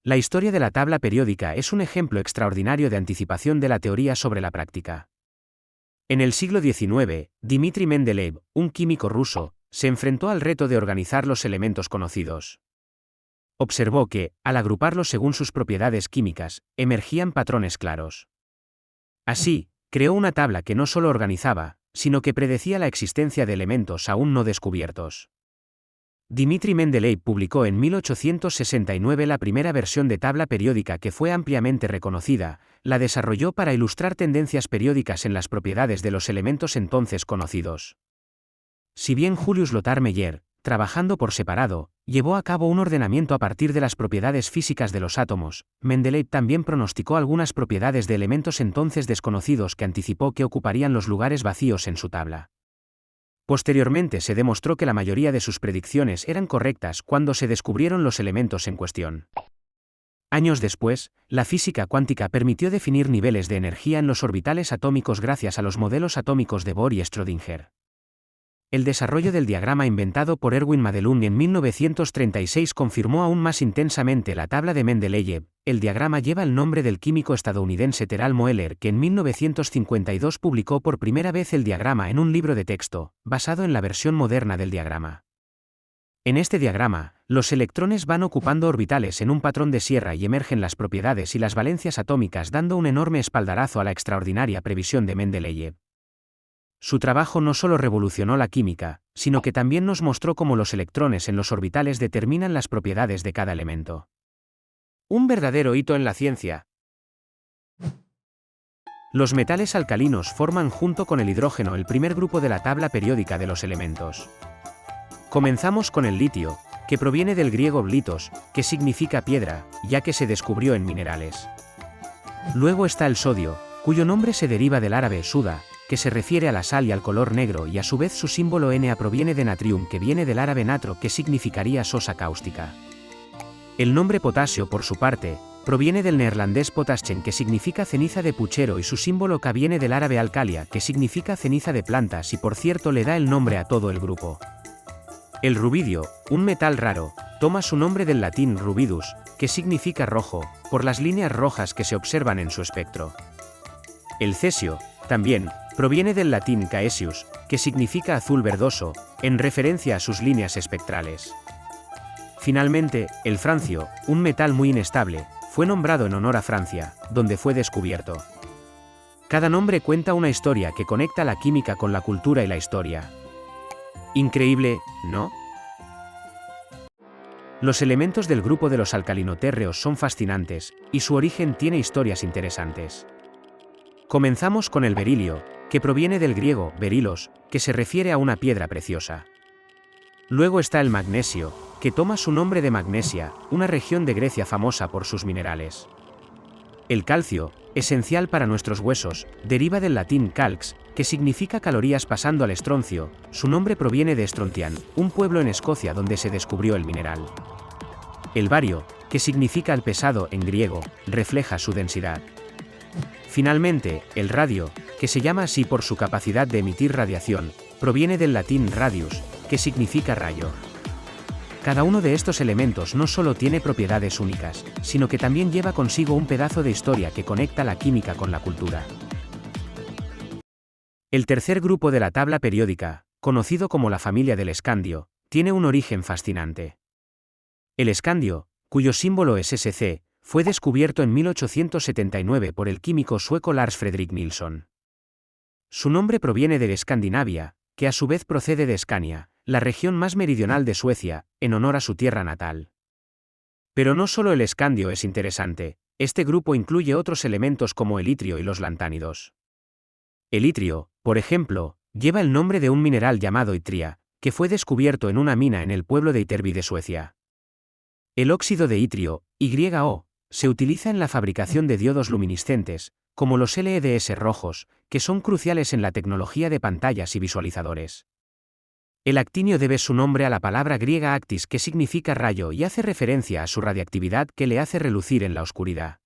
La historia de la tabla periódica es un ejemplo extraordinario de anticipación de la teoría sobre la práctica. En el siglo XIX, Dmitri Mendeleev, un químico ruso, se enfrentó al reto de organizar los elementos conocidos. Observó que, al agruparlos según sus propiedades químicas, emergían patrones claros. Así, creó una tabla que no solo organizaba, sino que predecía la existencia de elementos aún no descubiertos. Dmitri Mendeleev publicó en 1869 la primera versión de tabla periódica que fue ampliamente reconocida, la desarrolló para ilustrar tendencias periódicas en las propiedades de los elementos entonces conocidos. Si bien Julius Lothar Meyer, trabajando por separado, llevó a cabo un ordenamiento a partir de las propiedades físicas de los átomos, Mendeleev también pronosticó algunas propiedades de elementos entonces desconocidos que anticipó que ocuparían los lugares vacíos en su tabla. Posteriormente se demostró que la mayoría de sus predicciones eran correctas cuando se descubrieron los elementos en cuestión. Años después, la física cuántica permitió definir niveles de energía en los orbitales atómicos gracias a los modelos atómicos de Bohr y Schrödinger. El desarrollo del diagrama inventado por Erwin Madelung en 1936 confirmó aún más intensamente la tabla de Mendeleev. El diagrama lleva el nombre del químico estadounidense Terrell Moeller, que en 1952 publicó por primera vez el diagrama en un libro de texto, basado en la versión moderna del diagrama. En este diagrama, los electrones van ocupando orbitales en un patrón de sierra y emergen las propiedades y las valencias atómicas, dando un enorme espaldarazo a la extraordinaria previsión de Mendeleev. Su trabajo no solo revolucionó la química, sino que también nos mostró cómo los electrones en los orbitales determinan las propiedades de cada elemento. Un verdadero hito en la ciencia. Los metales alcalinos forman junto con el hidrógeno el primer grupo de la tabla periódica de los elementos. Comenzamos con el litio, que proviene del griego litos, que significa piedra, ya que se descubrió en minerales. Luego está el sodio, cuyo nombre se deriva del árabe suda, que se refiere a la sal y al color negro, y a su vez su símbolo Na proviene de natrium, que viene del árabe natro, que significaría sosa cáustica. El nombre potasio, por su parte, proviene del neerlandés potasjen, que significa ceniza de puchero, y su símbolo K viene del árabe alcalia, que significa ceniza de plantas y por cierto le da el nombre a todo el grupo. El rubidio, un metal raro, toma su nombre del latín rubidus, que significa rojo, por las líneas rojas que se observan en su espectro. El cesio, también, proviene del latín caesius, que significa azul verdoso, en referencia a sus líneas espectrales. Finalmente, el francio, un metal muy inestable, fue nombrado en honor a Francia, donde fue descubierto. Cada nombre cuenta una historia que conecta la química con la cultura y la historia. Increíble, ¿no? Los elementos del grupo de los alcalinotérreos son fascinantes, y su origen tiene historias interesantes. Comenzamos con el berilio, que proviene del griego berilos, que se refiere a una piedra preciosa. Luego está el magnesio, que toma su nombre de Magnesia, una región de Grecia famosa por sus minerales. El calcio, esencial para nuestros huesos, deriva del latín calx, que significa calorías, pasando al estroncio. Su nombre proviene de Strontian, un pueblo en Escocia donde se descubrió el mineral. El bario, que significa el pesado en griego, refleja su densidad. Finalmente, el radio, que se llama así por su capacidad de emitir radiación, proviene del latín radius, que significa rayo. Cada uno de estos elementos no solo tiene propiedades únicas, sino que también lleva consigo un pedazo de historia que conecta la química con la cultura. El tercer grupo de la tabla periódica, conocido como la familia del escandio, tiene un origen fascinante. El escandio, cuyo símbolo es SC, fue descubierto en 1879 por el químico sueco Lars Fredrik Nilsson. Su nombre proviene de Escandinavia, que a su vez procede de Escania, la región más meridional de Suecia, en honor a su tierra natal. Pero no solo el escandio es interesante, este grupo incluye otros elementos como el itrio y los lantánidos. El itrio, por ejemplo, lleva el nombre de un mineral llamado itria, que fue descubierto en una mina en el pueblo de Ytterby de Suecia. El óxido de itrio, YO, se utiliza en la fabricación de diodos luminiscentes, como los LEDs rojos, que son cruciales en la tecnología de pantallas y visualizadores. El actinio debe su nombre a la palabra griega actis, que significa rayo y hace referencia a su radiactividad que le hace relucir en la oscuridad.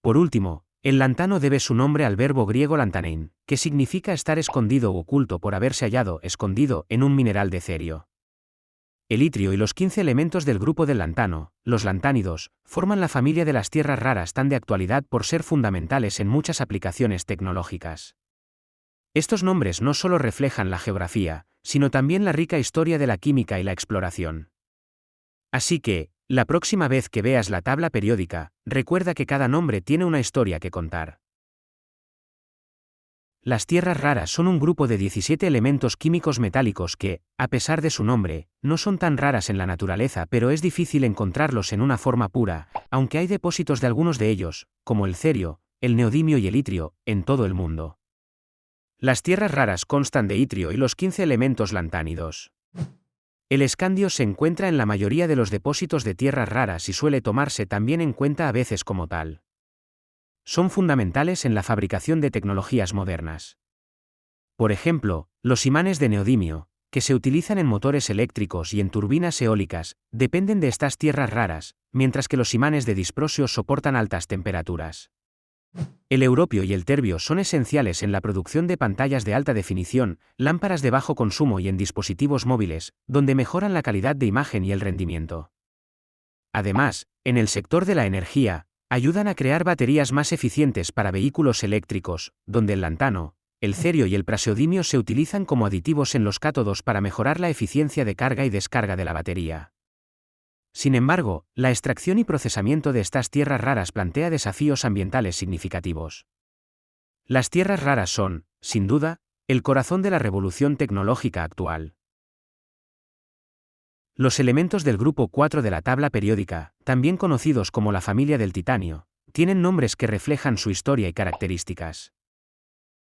Por último, el lantano debe su nombre al verbo griego lantanein, que significa estar escondido o oculto por haberse hallado escondido en un mineral de cerio. el itrio y los 15 elementos del grupo del lantano, los lantánidos, forman la familia de las tierras raras tan de actualidad por ser fundamentales en muchas aplicaciones tecnológicas. Estos nombres no solo reflejan la geografía, sino también la rica historia de la química y la exploración. Así que, la próxima vez que veas la tabla periódica, recuerda que cada nombre tiene una historia que contar. Las tierras raras son un grupo de 17 elementos químicos metálicos que, a pesar de su nombre, no son tan raras en la naturaleza, pero es difícil encontrarlos en una forma pura, aunque hay depósitos de algunos de ellos, como el cerio, el neodimio y el itrio, en todo el mundo. Las tierras raras constan de itrio y los 15 elementos lantánidos. El escandio se encuentra en la mayoría de los depósitos de tierras raras y suele tomarse también en cuenta a veces como tal. Son fundamentales en la fabricación de tecnologías modernas. Por ejemplo, los imanes de neodimio, que se utilizan en motores eléctricos y en turbinas eólicas, dependen de estas tierras raras, mientras que los imanes de disprosio soportan altas temperaturas. El europio y el terbio son esenciales en la producción de pantallas de alta definición, lámparas de bajo consumo y en dispositivos móviles, donde mejoran la calidad de imagen y el rendimiento. Además, en el sector de la energía, ayudan a crear baterías más eficientes para vehículos eléctricos, donde el lantano, el cerio y el praseodimio se utilizan como aditivos en los cátodos para mejorar la eficiencia de carga y descarga de la batería. Sin embargo, la extracción y procesamiento de estas tierras raras plantea desafíos ambientales significativos. Las tierras raras son, sin duda, el corazón de la revolución tecnológica actual. Los elementos del grupo 4 de la tabla periódica, también conocidos como la familia del titanio, tienen nombres que reflejan su historia y características.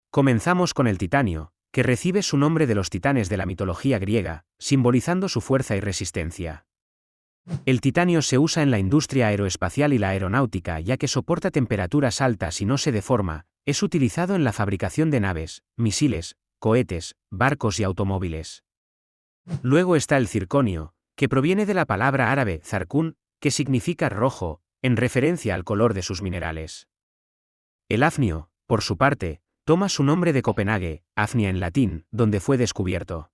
Comenzamos con el titanio, que recibe su nombre de los titanes de la mitología griega, simbolizando su fuerza y resistencia. El titanio se usa en la industria aeroespacial y la aeronáutica ya que soporta temperaturas altas y no se deforma, es utilizado en la fabricación de naves, misiles, cohetes, barcos y automóviles. Luego está el circonio, que proviene de la palabra árabe zarkún, que significa rojo, en referencia al color de sus minerales. El hafnio, por su parte, toma su nombre de Copenhague, hafnia en latín, donde fue descubierto.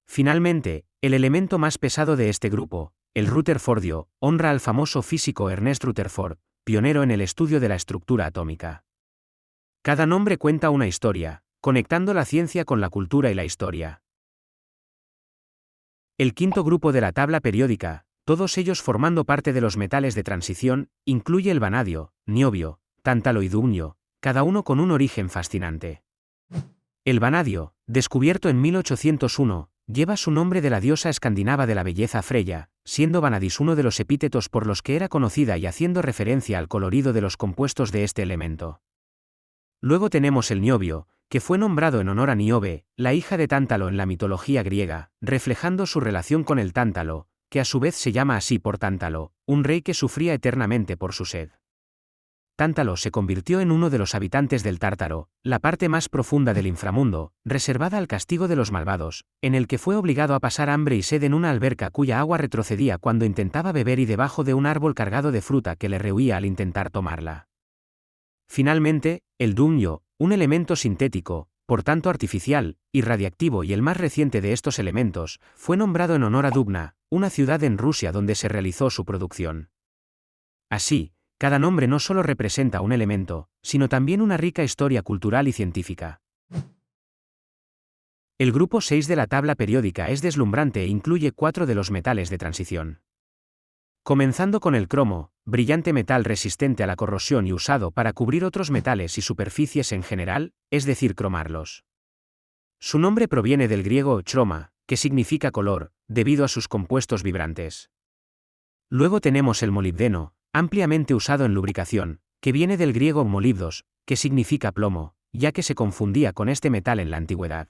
Finalmente, el elemento más pesado de este grupo, el rutherfordio, honra al famoso físico Ernest Rutherford, pionero en el estudio de la estructura atómica. Cada nombre cuenta una historia, conectando la ciencia con la cultura y la historia. El quinto grupo de la tabla periódica, todos ellos formando parte de los metales de transición, incluye el vanadio, niobio, tántalo y dumnio, cada uno con un origen fascinante. El vanadio, descubierto en 1801, lleva su nombre de la diosa escandinava de la belleza Freya, siendo vanadis uno de los epítetos por los que era conocida y haciendo referencia al colorido de los compuestos de este elemento. Luego tenemos el niobio, que fue nombrado en honor a Níobe, la hija de Tántalo en la mitología griega, reflejando su relación con el tántalo, que a su vez se llama así por Tántalo, un rey que sufría eternamente por su sed. Tántalo se convirtió en uno de los habitantes del Tártaro, la parte más profunda del inframundo, reservada al castigo de los malvados, en el que fue obligado a pasar hambre y sed en una alberca cuya agua retrocedía cuando intentaba beber y debajo de un árbol cargado de fruta que le rehuía al intentar tomarla. Finalmente, el dumnio, un elemento sintético, por tanto artificial, y radiactivo y el más reciente de estos elementos, fue nombrado en honor a Dubna, una ciudad en Rusia donde se realizó su producción. Así, cada nombre no solo representa un elemento, sino también una rica historia cultural y científica. El grupo 6 de la tabla periódica es deslumbrante e incluye 4 de los metales de transición. Comenzando con el cromo, brillante metal resistente a la corrosión y usado para cubrir otros metales y superficies en general, es decir, cromarlos. Su nombre proviene del griego chroma, que significa color, debido a sus compuestos vibrantes. Luego tenemos el molibdeno, ampliamente usado en lubricación, que viene del griego molibdos, que significa plomo, ya que se confundía con este metal en la antigüedad.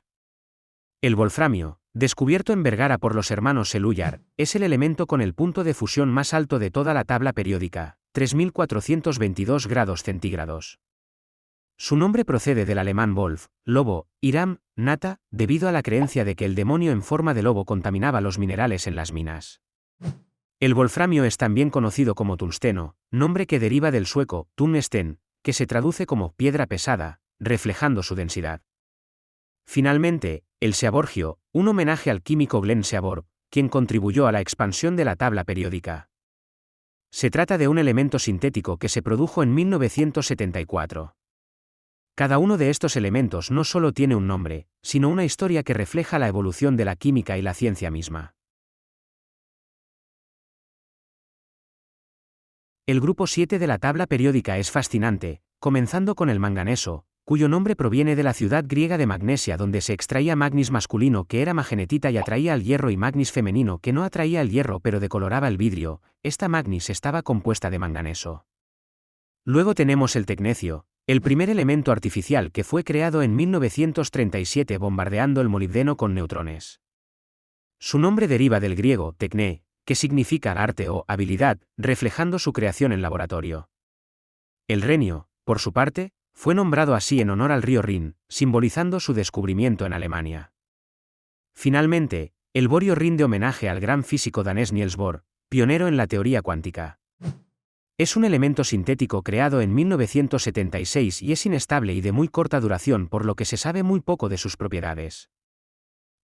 El wolframio, descubierto en Vergara por los hermanos Seluyar, es el elemento con el punto de fusión más alto de toda la tabla periódica, 3422 grados centígrados. Su nombre procede del alemán Wolf, lobo, Hiram, nata, debido a la creencia de que el demonio en forma de lobo contaminaba los minerales en las minas. El wolframio es también conocido como tungsteno, nombre que deriva del sueco tungsten, que se traduce como piedra pesada, reflejando su densidad. Finalmente, el seaborgio, un homenaje al químico Glenn Seaborg, quien contribuyó a la expansión de la tabla periódica. Se trata de un elemento sintético que se produjo en 1974. Cada uno de estos elementos no solo tiene un nombre, sino una historia que refleja la evolución de la química y la ciencia misma. El grupo 7 de la tabla periódica es fascinante, comenzando con el manganeso, cuyo nombre proviene de la ciudad griega de Magnesia, donde se extraía magnis masculino, que era magnetita y atraía al hierro, y magnis femenino, que no atraía el hierro pero decoloraba el vidrio. Esta magnis estaba compuesta de manganeso. Luego tenemos el tecnecio, el primer elemento artificial que fue creado en 1937 bombardeando el molibdeno con neutrones. Su nombre deriva del griego tecné, que significa arte o habilidad, reflejando su creación en laboratorio. El renio, por su parte, fue nombrado así en honor al río Rin, simbolizando su descubrimiento en Alemania. Finalmente, el borio rinde homenaje al gran físico danés Niels Bohr, pionero en la teoría cuántica. Es un elemento sintético creado en 1976 y es inestable y de muy corta duración, por lo que se sabe muy poco de sus propiedades.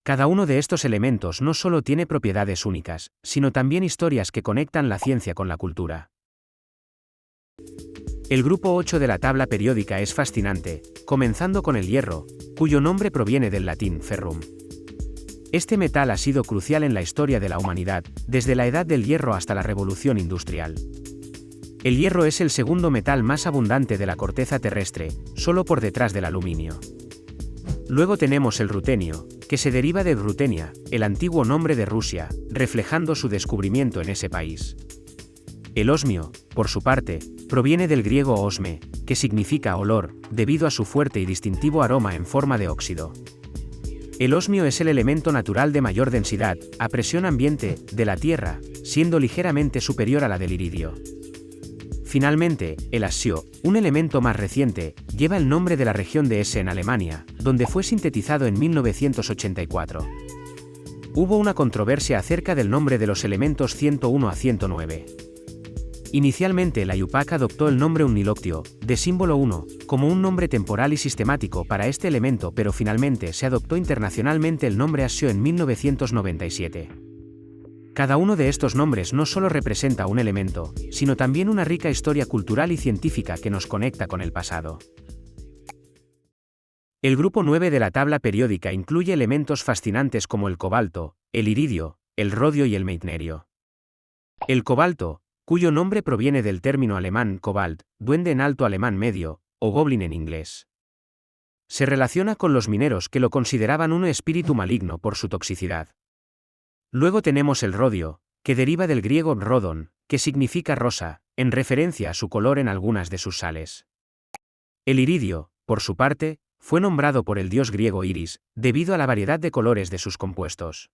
Cada uno de estos elementos no solo tiene propiedades únicas, sino también historias que conectan la ciencia con la cultura. El grupo 8 de la tabla periódica es fascinante, comenzando con el hierro, cuyo nombre proviene del latín ferrum. Este metal ha sido crucial en la historia de la humanidad, desde la Edad del Hierro hasta la Revolución Industrial. El hierro es el segundo metal más abundante de la corteza terrestre, solo por detrás del aluminio. Luego tenemos el rutenio, que se deriva de Rutenia, el antiguo nombre de Rusia, reflejando su descubrimiento en ese país. El osmio, por su parte, proviene del griego osme, que significa olor, debido a su fuerte y distintivo aroma en forma de óxido. El osmio es el elemento natural de mayor densidad, a presión ambiente, de la Tierra, siendo ligeramente superior a la del iridio. Finalmente, el asio, un elemento más reciente, lleva el nombre de la región de Hesse en Alemania, donde fue sintetizado en 1984. Hubo una controversia acerca del nombre de los elementos 101 a 109. Inicialmente la IUPAC adoptó el nombre uniloctio, de símbolo 1, como un nombre temporal y sistemático para este elemento, pero finalmente se adoptó internacionalmente el nombre asio en 1997. Cada uno de estos nombres no solo representa un elemento, sino también una rica historia cultural y científica que nos conecta con el pasado. El grupo 9 de la tabla periódica incluye elementos fascinantes como el cobalto, el iridio, el rodio y el meitnerio. El cobalto, cuyo nombre proviene del término alemán Cobalt, duende en alto alemán medio, o goblin en inglés. Se relaciona con los mineros, que lo consideraban un espíritu maligno por su toxicidad. Luego tenemos el rodio, que deriva del griego rodon, que significa rosa, en referencia a su color en algunas de sus sales. El iridio, por su parte, fue nombrado por el dios griego Iris, debido a la variedad de colores de sus compuestos.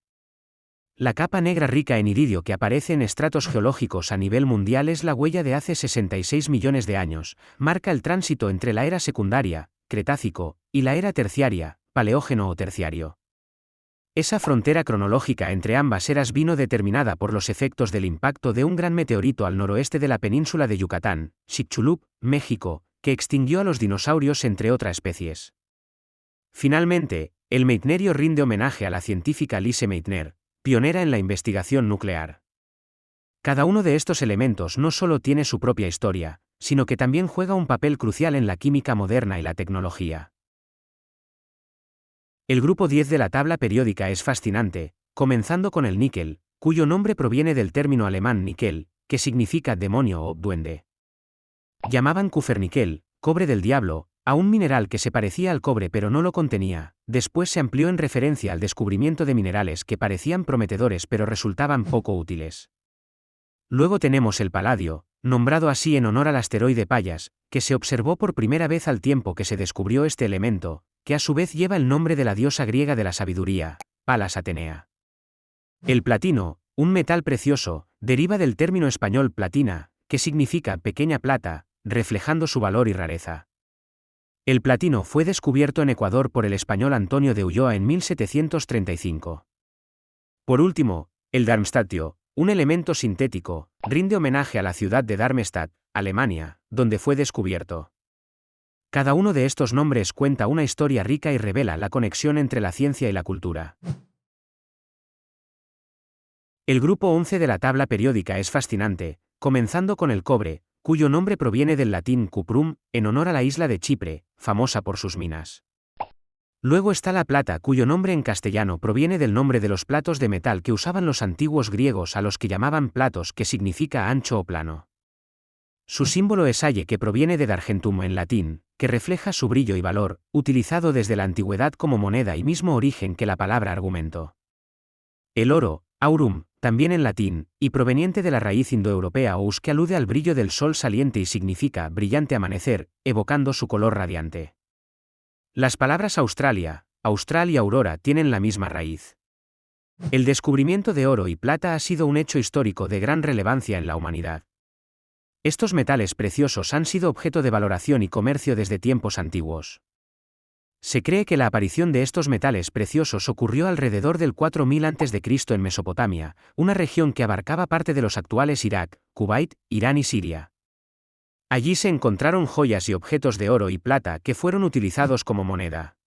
La capa negra rica en iridio que aparece en estratos geológicos a nivel mundial es la huella de hace 66 millones de años, marca el tránsito entre la era secundaria, Cretácico, y la era terciaria, Paleógeno o Terciario. Esa frontera cronológica entre ambas eras vino determinada por los efectos del impacto de un gran meteorito al noroeste de la península de Yucatán, Chicxulub, México, que extinguió a los dinosaurios entre otras especies. Finalmente, el meitnerio rinde homenaje a la científica Lise Meitner, pionera en la investigación nuclear. Cada uno de estos elementos no solo tiene su propia historia, sino que también juega un papel crucial en la química moderna y la tecnología. El grupo 10 de la tabla periódica es fascinante, comenzando con el níquel, cuyo nombre proviene del término alemán Nickel, que significa demonio o duende. Llamaban Kupfernickel, cobre del diablo, a un mineral que se parecía al cobre pero no lo contenía. Después se amplió en referencia al descubrimiento de minerales que parecían prometedores pero resultaban poco útiles. Luego tenemos el paladio, nombrado así en honor al asteroide Pallas, que se observó por primera vez al tiempo que se descubrió este elemento, que a su vez lleva el nombre de la diosa griega de la sabiduría, Palas Atenea. El platino, un metal precioso, deriva del término español platina, que significa pequeña plata, reflejando su valor y rareza. El platino fue descubierto en Ecuador por el español Antonio de Ulloa en 1735. Por último, el darmstadtio, un elemento sintético, rinde homenaje a la ciudad de Darmstadt, Alemania, donde fue descubierto. Cada uno de estos nombres cuenta una historia rica y revela la conexión entre la ciencia y la cultura. El grupo 11 de la tabla periódica es fascinante, comenzando con el cobre, cuyo nombre proviene del latín cuprum, en honor a la isla de Chipre, famosa por sus minas. Luego está la plata, cuyo nombre en castellano proviene del nombre de los platos de metal que usaban los antiguos griegos, a los que llamaban platos, que significa ancho o plano. Su símbolo es aye, que proviene de argentum en latín, que refleja su brillo y valor, utilizado desde la antigüedad como moneda y mismo origen que la palabra argumento. El oro, aurum, también en latín, y proveniente de la raíz indoeuropea ous, que alude al brillo del sol saliente y significa brillante amanecer, evocando su color radiante. Las palabras Australia, austral y aurora tienen la misma raíz. El descubrimiento de oro y plata ha sido un hecho histórico de gran relevancia en la humanidad. Estos metales preciosos han sido objeto de valoración y comercio desde tiempos antiguos. Se cree que la aparición de estos metales preciosos ocurrió alrededor del 4000 a.C. en Mesopotamia, una región que abarcaba parte de los actuales Irak, Kuwait, Irán y Siria. Allí se encontraron joyas y objetos de oro y plata que fueron utilizados como moneda.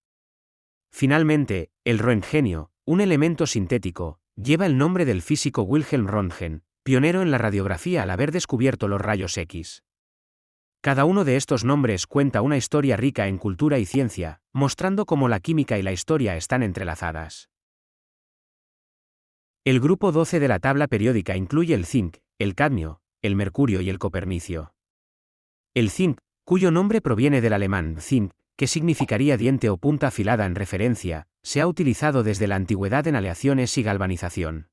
Finalmente, el röntgenio, un elemento sintético, lleva el nombre del físico Wilhelm Röntgen, pionero en la radiografía al haber descubierto los rayos X. Cada uno de estos nombres cuenta una historia rica en cultura y ciencia, mostrando cómo la química y la historia están entrelazadas. El grupo 12 de la tabla periódica incluye el zinc, el cadmio, el mercurio y el copernicio. El zinc, cuyo nombre proviene del alemán Zink, que significaría diente o punta afilada en referencia, se ha utilizado desde la antigüedad en aleaciones y galvanización.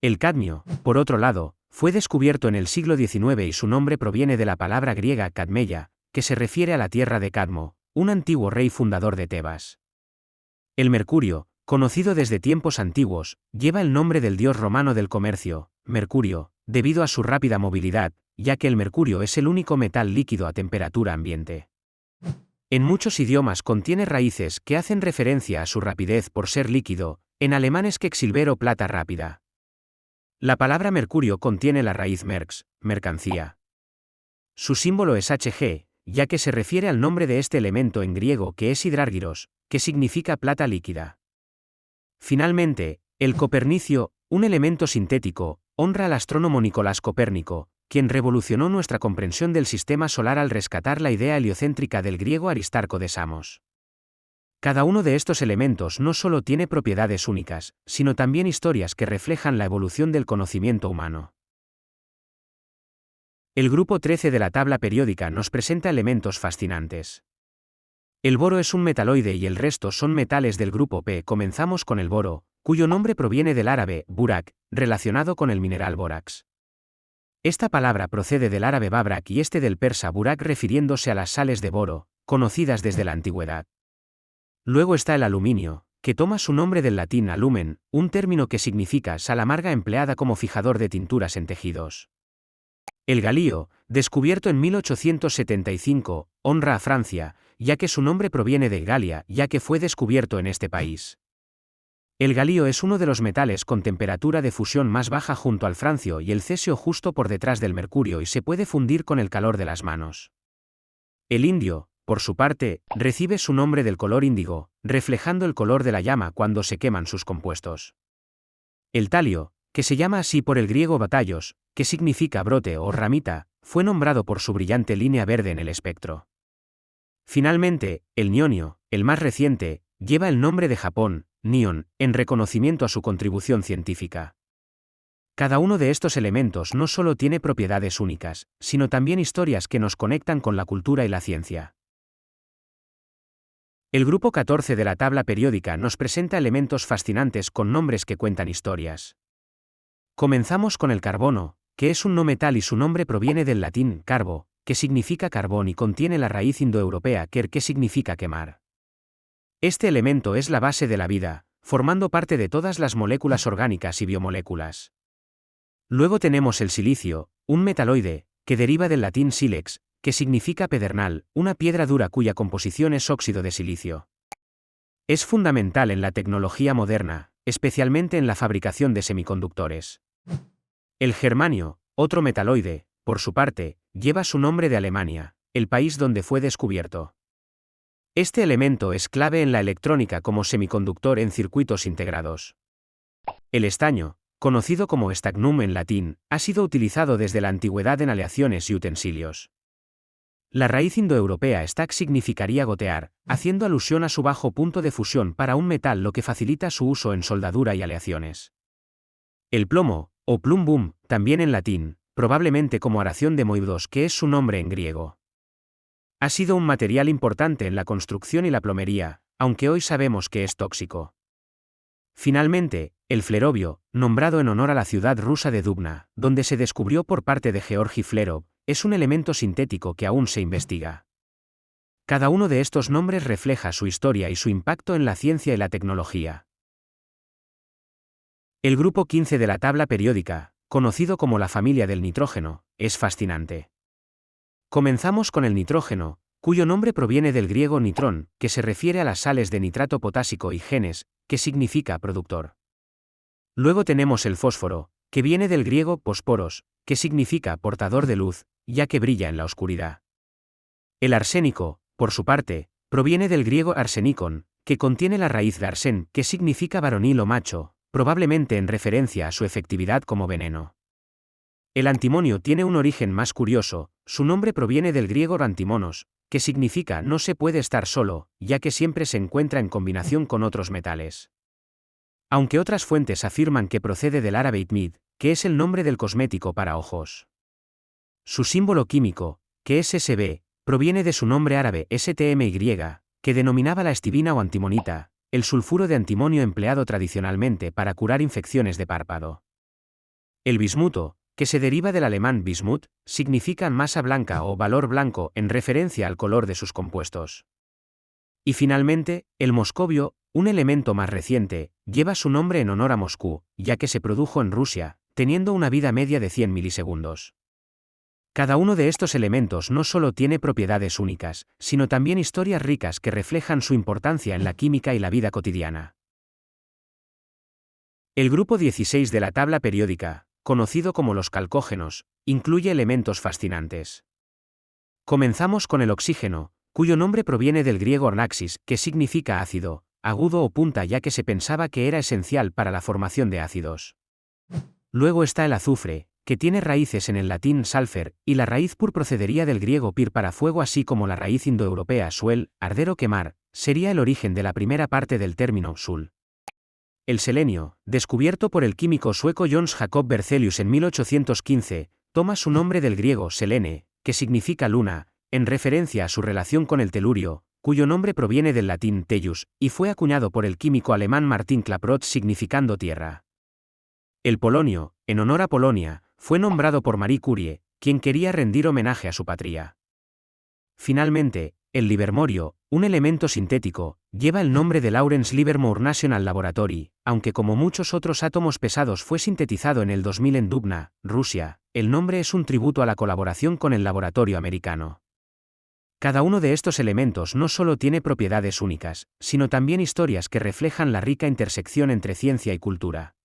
El cadmio, por otro lado, fue descubierto en el siglo XIX y su nombre proviene de la palabra griega cadmeia, que se refiere a la tierra de Cadmo, un antiguo rey fundador de Tebas. El mercurio, conocido desde tiempos antiguos, lleva el nombre del dios romano del comercio, Mercurio, debido a su rápida movilidad, ya que el mercurio es el único metal líquido a temperatura ambiente. En muchos idiomas contiene raíces que hacen referencia a su rapidez por ser líquido, en alemán es quecksilver o plata rápida. La palabra mercurio contiene la raíz merx, mercancía. Su símbolo es Hg, ya que se refiere al nombre de este elemento en griego que es hidrargyros, que significa plata líquida. Finalmente, el copernicio, un elemento sintético, honra al astrónomo Nicolás Copérnico, quien revolucionó nuestra comprensión del sistema solar al rescatar la idea heliocéntrica del griego Aristarco de Samos. Cada uno de estos elementos no solo tiene propiedades únicas, sino también historias que reflejan la evolución del conocimiento humano. El grupo 13 de la tabla periódica nos presenta elementos fascinantes. El boro es un metaloide y el resto son metales del grupo P. Comenzamos con el boro, cuyo nombre proviene del árabe burak, relacionado con el mineral bórax. Esta palabra procede del árabe babrak y este del persa burak, refiriéndose a las sales de boro, conocidas desde la antigüedad. Luego está el aluminio, que toma su nombre del latín alumen, un término que significa sal amarga empleada como fijador de tinturas en tejidos. El galio, descubierto en 1875, honra a Francia, ya que su nombre proviene de Galia, ya que fue descubierto en este país. El galio es uno de los metales con temperatura de fusión más baja junto al francio y el cesio, justo por detrás del mercurio, y se puede fundir con el calor de las manos. El indio, por su parte, recibe su nombre del color índigo, reflejando el color de la llama cuando se queman sus compuestos. El talio, que se llama así por el griego batallos, que significa brote o ramita, fue nombrado por su brillante línea verde en el espectro. Finalmente, el nionio, el más reciente, lleva el nombre de Japón, Nion, en reconocimiento a su contribución científica. Cada uno de estos elementos no solo tiene propiedades únicas, sino también historias que nos conectan con la cultura y la ciencia. El grupo 14 de la tabla periódica nos presenta elementos fascinantes con nombres que cuentan historias. Comenzamos con el carbono, que es un no metal y su nombre proviene del latín carbo, que significa carbón y contiene la raíz indoeuropea ker, que significa quemar. Este elemento es la base de la vida, formando parte de todas las moléculas orgánicas y biomoléculas. Luego tenemos el silicio, un metaloide, que deriva del latín silex, que significa pedernal, una piedra dura cuya composición es óxido de silicio. Es fundamental en la tecnología moderna, especialmente en la fabricación de semiconductores. El germanio, otro metaloide, por su parte, lleva su nombre de Alemania, el país donde fue descubierto. Este elemento es clave en la electrónica como semiconductor en circuitos integrados. El estaño, conocido como stagnuum en latín, ha sido utilizado desde la antigüedad en aleaciones y utensilios. La raíz indoeuropea stag significaría gotear, haciendo alusión a su bajo punto de fusión para un metal, lo que facilita su uso en soldadura y aleaciones. El plomo, o plumbum, también en latín, probablemente como aración de moibdos, que es su nombre en griego. Ha sido un material importante en la construcción y la plomería, aunque hoy sabemos que es tóxico. Finalmente, el flerovio, nombrado en honor a la ciudad rusa de Dubna, donde se descubrió por parte de Georgi Flerov, es un elemento sintético que aún se investiga. Cada uno de estos nombres refleja su historia y su impacto en la ciencia y la tecnología. El grupo 15 de la tabla periódica, conocido como la familia del nitrógeno, es fascinante. Comenzamos con el nitrógeno, cuyo nombre proviene del griego nitrón, que se refiere a las sales de nitrato potásico, y genes, que significa productor. Luego tenemos el fósforo, que viene del griego posporos, que significa portador de luz, ya que brilla en la oscuridad. El arsénico, por su parte, proviene del griego arsenikon, que contiene la raíz de arsén, que significa varonil o macho, probablemente en referencia a su efectividad como veneno. El antimonio tiene un origen más curioso, su nombre proviene del griego antimonos, que significa no se puede estar solo, ya que siempre se encuentra en combinación con otros metales. Aunque otras fuentes afirman que procede del árabe itmid, que es el nombre del cosmético para ojos. Su símbolo químico, que es SB, proviene de su nombre árabe STMY, que denominaba la estibina o antimonita, el sulfuro de antimonio empleado tradicionalmente para curar infecciones de párpado. El bismuto, que se deriva del alemán Bismut, significa masa blanca o valor blanco en referencia al color de sus compuestos. Y finalmente, el moscovio, un elemento más reciente, lleva su nombre en honor a Moscú, ya que se produjo en Rusia, teniendo una vida media de 100 milisegundos. Cada uno de estos elementos no solo tiene propiedades únicas, sino también historias ricas que reflejan su importancia en la química y la vida cotidiana. El grupo 16 de la tabla periódica, conocido como los calcógenos, incluye elementos fascinantes. Comenzamos con el oxígeno, cuyo nombre proviene del griego ornaxis, que significa ácido, agudo o punta, ya que se pensaba que era esencial para la formación de ácidos. Luego está el azufre, que tiene raíces en el latín sulfur, y la raíz pur procedería del griego pir para fuego, así como la raíz indoeuropea suel, arder o quemar, sería el origen de la primera parte del término sul. El selenio, descubierto por el químico sueco Jöns Jacob Berzelius en 1815, toma su nombre del griego selene, que significa luna, en referencia a su relación con el telurio, cuyo nombre proviene del latín tellus, y fue acuñado por el químico alemán Martin Klaproth significando tierra. El polonio, en honor a Polonia, fue nombrado por Marie Curie, quien quería rendir homenaje a su patria. Finalmente, el livermorio, un elemento sintético, lleva el nombre de Lawrence Livermore National Laboratory, aunque como muchos otros átomos pesados fue sintetizado en el 2000 en Dubna, Rusia, el nombre es un tributo a la colaboración con el laboratorio americano. Cada uno de estos elementos no solo tiene propiedades únicas, sino también historias que reflejan la rica intersección entre ciencia y cultura.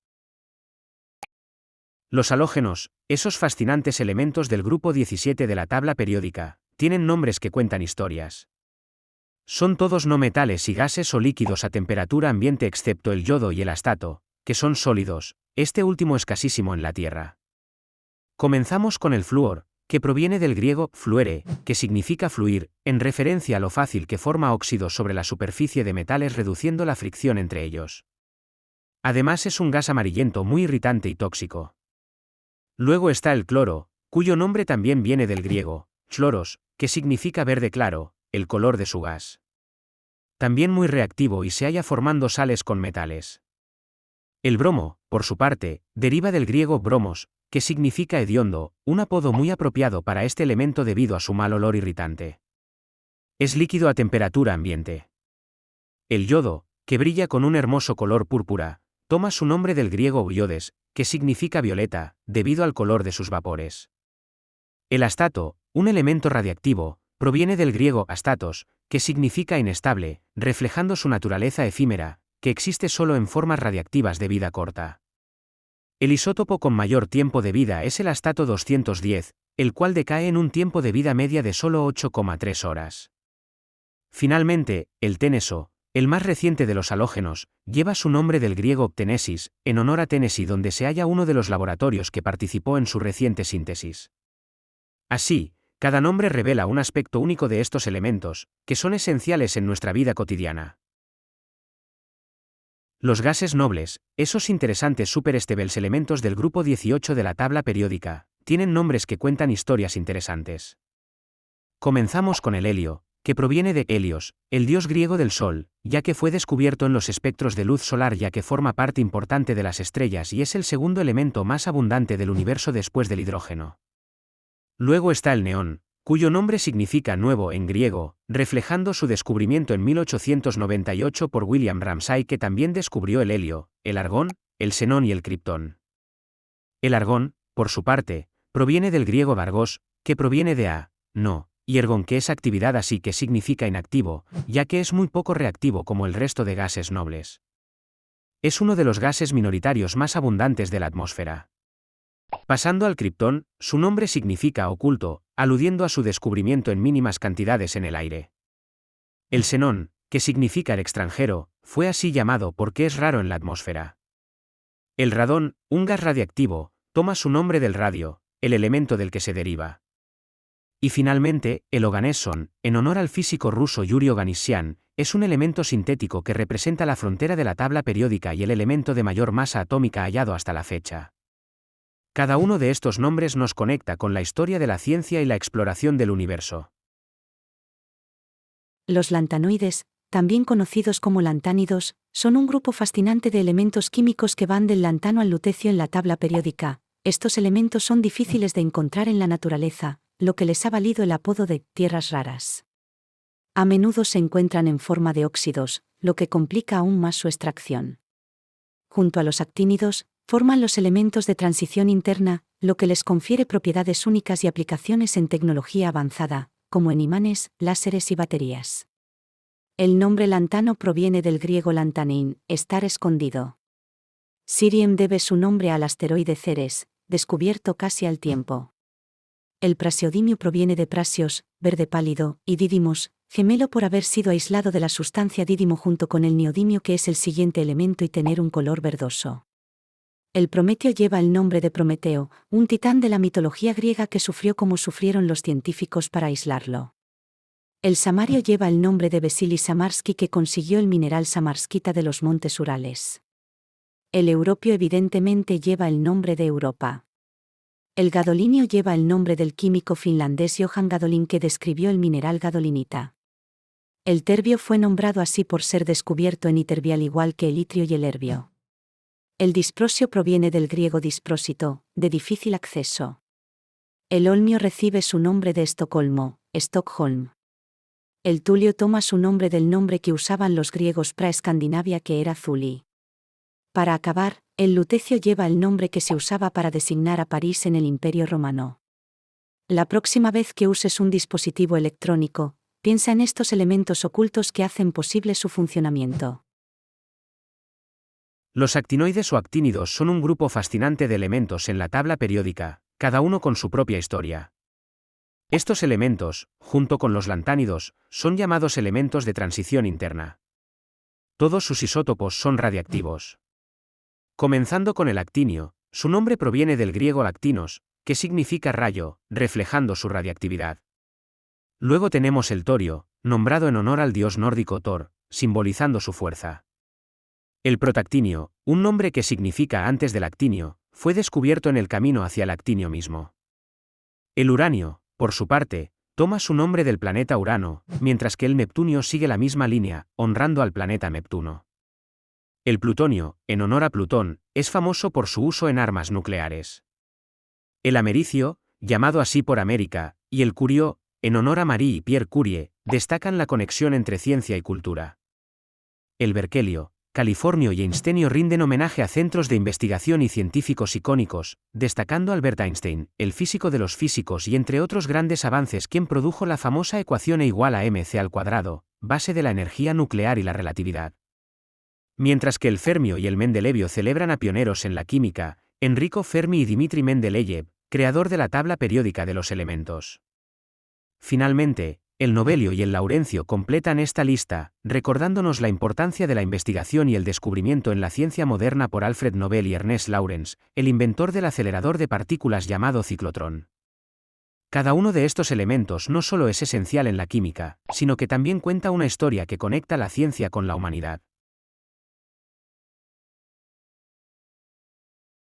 Los halógenos, esos fascinantes elementos del grupo 17 de la tabla periódica, tienen nombres que cuentan historias. Son todos no metales y gases o líquidos a temperatura ambiente excepto el yodo y el astato, que son sólidos, este último escasísimo en la Tierra. Comenzamos con el flúor, que proviene del griego fluere, que significa fluir, en referencia a lo fácil que forma óxidos sobre la superficie de metales reduciendo la fricción entre ellos. Además es un gas amarillento muy irritante y tóxico. Luego está el cloro, cuyo nombre también viene del griego, chloros, que significa verde claro, el color de su gas. También muy reactivo y se halla formando sales con metales. El bromo, por su parte, deriva del griego bromos, que significa hediondo, un apodo muy apropiado para este elemento debido a su mal olor irritante. Es líquido a temperatura ambiente. El yodo, que brilla con un hermoso color púrpura, toma su nombre del griego iodes, que significa violeta, debido al color de sus vapores. El astato, un elemento radiactivo, proviene del griego astatos, que significa inestable, reflejando su naturaleza efímera, que existe solo en formas radiactivas de vida corta. El isótopo con mayor tiempo de vida es el astato 210, el cual decae en un tiempo de vida media de solo 8,3 horas. Finalmente, el teneso, El más reciente de los halógenos lleva su nombre del griego ptenesis, en honor a Tennessee, donde se halla uno de los laboratorios que participó en su reciente síntesis. Así, cada nombre revela un aspecto único de estos elementos, que son esenciales en nuestra vida cotidiana. Los gases nobles, esos interesantes superestables elementos del grupo 18 de la tabla periódica, tienen nombres que cuentan historias interesantes. Comenzamos con el helio, que proviene de Helios, el dios griego del Sol, ya que fue descubierto en los espectros de luz solar, ya que forma parte importante de las estrellas y es el segundo elemento más abundante del universo después del hidrógeno. Luego está el neón, cuyo nombre significa nuevo en griego, reflejando su descubrimiento en 1898 por William Ramsay, que también descubrió el helio, el argón, el xenón y el criptón. El argón, por su parte, proviene del griego vargos, que proviene de no, y ergon, que es actividad, así que significa inactivo, ya que es muy poco reactivo como el resto de gases nobles. Es uno de los gases minoritarios más abundantes de la atmósfera. Pasando al criptón, su nombre significa oculto, aludiendo a su descubrimiento en mínimas cantidades en el aire. El xenón, que significa el extranjero, fue así llamado porque es raro en la atmósfera. El radón, un gas radiactivo, toma su nombre del radio, el elemento del que se deriva. Y finalmente, el oganesson, en honor al físico ruso Yuri Oganessian, es un elemento sintético que representa la frontera de la tabla periódica y el elemento de mayor masa atómica hallado hasta la fecha. Cada uno de estos nombres nos conecta con la historia de la ciencia y la exploración del universo. Los lantanoides, también conocidos como lantánidos, son un grupo fascinante de elementos químicos que van del lantano al lutecio en la tabla periódica. Estos elementos son difíciles de encontrar en la naturaleza, lo que les ha valido el apodo de tierras raras. A menudo se encuentran en forma de óxidos, lo que complica aún más su extracción. Junto a los actínidos, forman los elementos de transición interna, lo que les confiere propiedades únicas y aplicaciones en tecnología avanzada, como en imanes, láseres y baterías. El nombre lantano proviene del griego lantanein, estar escondido. Sirium debe su nombre al asteroide Ceres, descubierto casi al tiempo. El praseodimio proviene de prasios, verde pálido, y dídimos, gemelo por haber sido aislado de la sustancia dídimo junto con el neodimio, que es el siguiente elemento, y tener un color verdoso. El prometeo lleva el nombre de Prometeo, un titán de la mitología griega que sufrió como sufrieron los científicos para aislarlo. El samario lleva el nombre de Vasili Samarsky, que consiguió el mineral samarskita de los montes Urales. El europio evidentemente lleva el nombre de Europa. El gadolinio lleva el nombre del químico finlandés Johan Gadolin, que describió el mineral gadolinita. El terbio fue nombrado así por ser descubierto en Iterbia, al igual que el itrio y el herbio. El disprosio proviene del griego disprósito, de difícil acceso. El olmio recibe su nombre de Estocolmo, Stockholm. El tulio toma su nombre del nombre que usaban los griegos pra-Escandinavia, que era Zuli. Para acabar, el lutecio lleva el nombre que se usaba para designar a París en el Imperio Romano. La próxima vez que uses un dispositivo electrónico, piensa en estos elementos ocultos que hacen posible su funcionamiento. Los actinoides o actínidos son un grupo fascinante de elementos en la tabla periódica, cada uno con su propia historia. Estos elementos, junto con los lantánidos, son llamados elementos de transición interna. Todos sus isótopos son radiactivos. Comenzando con el actinio, su nombre proviene del griego lactinos, que significa rayo, reflejando su radiactividad. Luego tenemos el torio, nombrado en honor al dios nórdico Thor, simbolizando su fuerza. El protactinio, un nombre que significa antes del actinio, fue descubierto en el camino hacia el actinio mismo. El uranio, por su parte, toma su nombre del planeta Urano, mientras que el neptunio sigue la misma línea, honrando al planeta Neptuno. El plutonio, en honor a Plutón, es famoso por su uso en armas nucleares. El americio, llamado así por América, y el curio, en honor a Marie y Pierre Curie, destacan la conexión entre ciencia y cultura. El berkelio, californio y einsteinio rinden homenaje a centros de investigación y científicos icónicos, destacando a Albert Einstein, el físico de los físicos, y entre otros grandes avances, quien produjo la famosa ecuación E igual a mc², base de la energía nuclear y la relatividad. Mientras que el fermio y el mendelevio celebran a pioneros en la química, Enrico Fermi y Dmitri Mendeleev, creador de la tabla periódica de los elementos. Finalmente, El Nobelio y el Laurencio completan esta lista, recordándonos la importancia de la investigación y el descubrimiento en la ciencia moderna por Alfred Nobel y Ernest Lawrence, el inventor del acelerador de partículas llamado ciclotrón. Cada uno de estos elementos no solo es esencial en la química, sino que también cuenta una historia que conecta la ciencia con la humanidad.